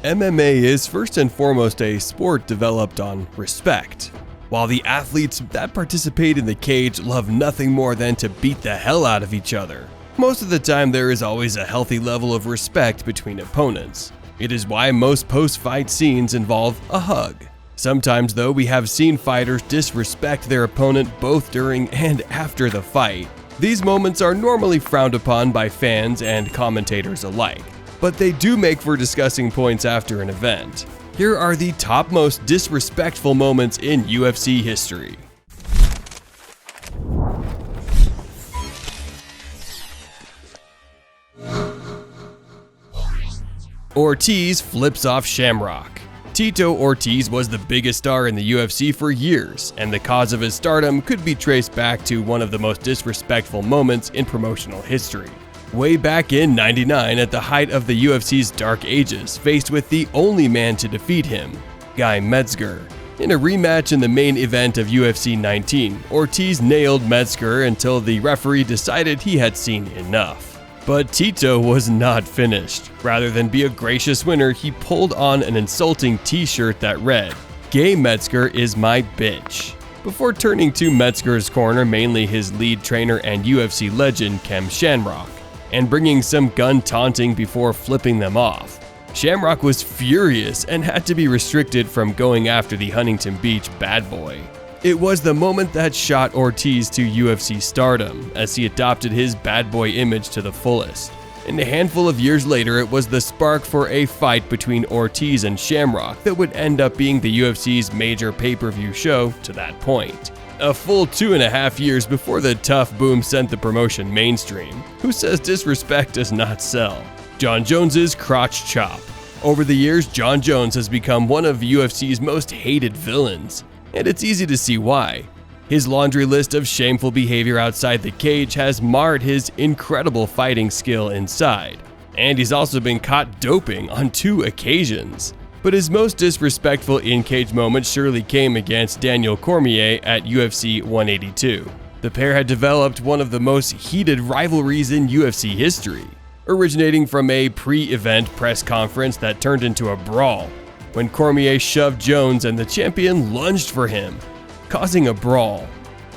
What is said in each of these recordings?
MMA is first and foremost a sport developed on respect. While the athletes that participate in the cage love nothing more than to beat the hell out of each other, most of the time there is always a healthy level of respect between opponents. It is why most post-fight scenes involve a hug. Sometimes, though, we have seen fighters disrespect their opponent both during and after the fight. These moments are normally frowned upon by fans and commentators alike, but they do make for discussing points after an event. Here are the top most disrespectful moments in UFC history. Ortiz flips off Shamrock. Tito Ortiz was the biggest star in the UFC for years, and the cause of his stardom could be traced back to one of the most disrespectful moments in promotional history. Way back in '99, at the height of the UFC's dark ages, faced with the only man to defeat him, Guy Metzger. In a rematch in the main event of UFC 19, Ortiz nailed Metzger until the referee decided he had seen enough. But Tito was not finished. Rather than be a gracious winner, he pulled on an insulting t-shirt that read, "Gay Metzger is my bitch," before turning to Metzger's corner, mainly his lead trainer and UFC legend Ken Shamrock, and bringing some gun taunting before flipping them off. Shamrock was furious and had to be restricted from going after the Huntington Beach bad boy. It was the moment that shot Ortiz to UFC stardom, as he adopted his bad boy image to the fullest. And a handful of years later, it was the spark for a fight between Ortiz and Shamrock that would end up being the UFC's major pay-per-view show to that point. A full 2.5 years before the tough boom sent the promotion mainstream. Who says disrespect does not sell? Jon Jones's crotch chop. Over the years, Jon Jones has become one of UFC's most hated villains. And it's easy to see why. His laundry list of shameful behavior outside the cage has marred his incredible fighting skill inside, and he's also been caught doping on 2 occasions. But his most disrespectful in-cage moment surely came against Daniel Cormier at UFC 182. The pair had developed one of the most heated rivalries in UFC history, originating from a pre-event press conference that turned into a brawl, when Cormier shoved Jones and the champion lunged for him, causing a brawl.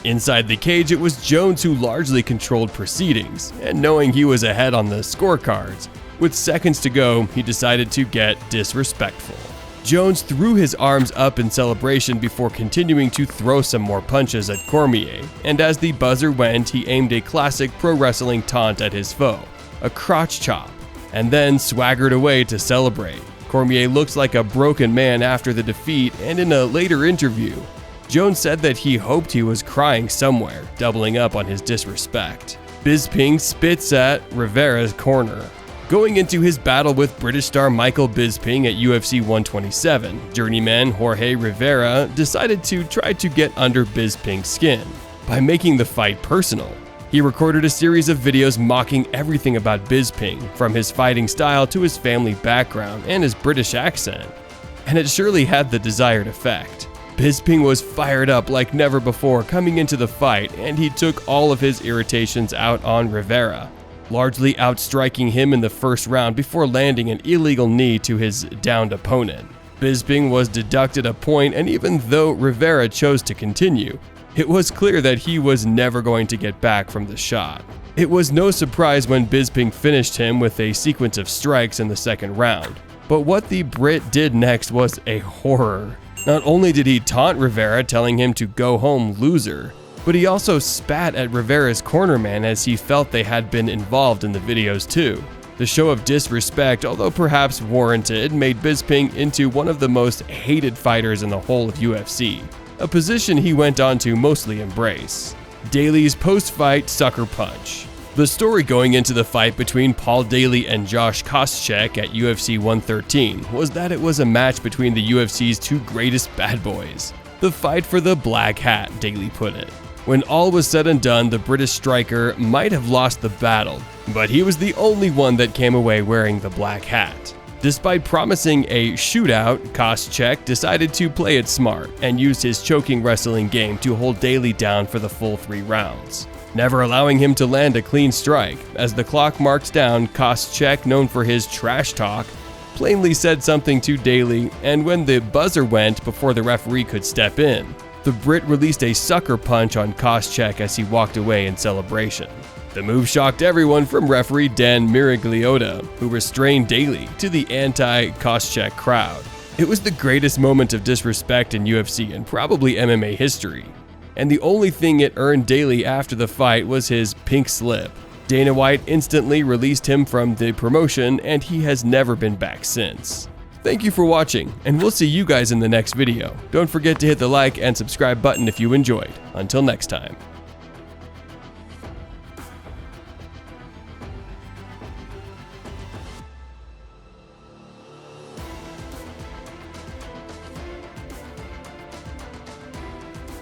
Inside the cage, it was Jones who largely controlled proceedings, and knowing he was ahead on the scorecards, with seconds to go, he decided to get disrespectful. Jones threw his arms up in celebration before continuing to throw some more punches at Cormier, and as the buzzer went, he aimed a classic pro wrestling taunt at his foe, a crotch chop, and then swaggered away to celebrate. Cormier looks like a broken man after the defeat, and in a later interview, Jones said that he hoped he was crying somewhere, doubling up on his disrespect. Bisping spits at Rivera's corner. Going into his battle with British star Michael Bisping at UFC 127, journeyman Jorge Rivera decided to try to get under Bisping's skin by making the fight personal. He recorded a series of videos mocking everything about Bisping, from his fighting style to his family background and his British accent. And it surely had the desired effect. Bisping was fired up like never before coming into the fight, and he took all of his irritations out on Rivera, largely outstriking him in the first round before landing an illegal knee to his downed opponent. Bisping was deducted a point, and even though Rivera chose to continue, it was clear that he was never going to get back from the shot. It was no surprise when Bisping finished him with a sequence of strikes in the second round. But what the Brit did next was a horror. Not only did he taunt Rivera, telling him to go home loser, but he also spat at Rivera's cornerman as he felt they had been involved in the videos too. The show of disrespect, although perhaps warranted, made Bisping into one of the most hated fighters in the whole of UFC. A position he went on to mostly embrace. Daley's post-fight sucker punch. The story going into the fight between Paul Daley and Josh Koscheck at UFC 113 was that it was a match between the UFC's 2 greatest bad boys. The fight for the black hat, Daley put it. When all was said and done, the British striker might have lost the battle, but he was the only one that came away wearing the black hat. Despite promising a shootout, Koscheck decided to play it smart and used his choking wrestling game to hold Daley down for the full 3 rounds, never allowing him to land a clean strike. As the clock marked down, Koscheck, known for his trash talk, plainly said something to Daley, and when the buzzer went before the referee could step in, the Brit released a sucker punch on Koscheck as he walked away in celebration. The move shocked everyone from referee Dan Miragliotta, who restrained Daley, to the anti-Koscheck crowd. It was the greatest moment of disrespect in UFC and probably MMA history, and the only thing it earned Daley after the fight was his pink slip. Dana White instantly released him from the promotion, and he has never been back since. Thank you for watching, and we'll see you guys in the next video. Don't forget to hit the like and subscribe button if you enjoyed. Until next time.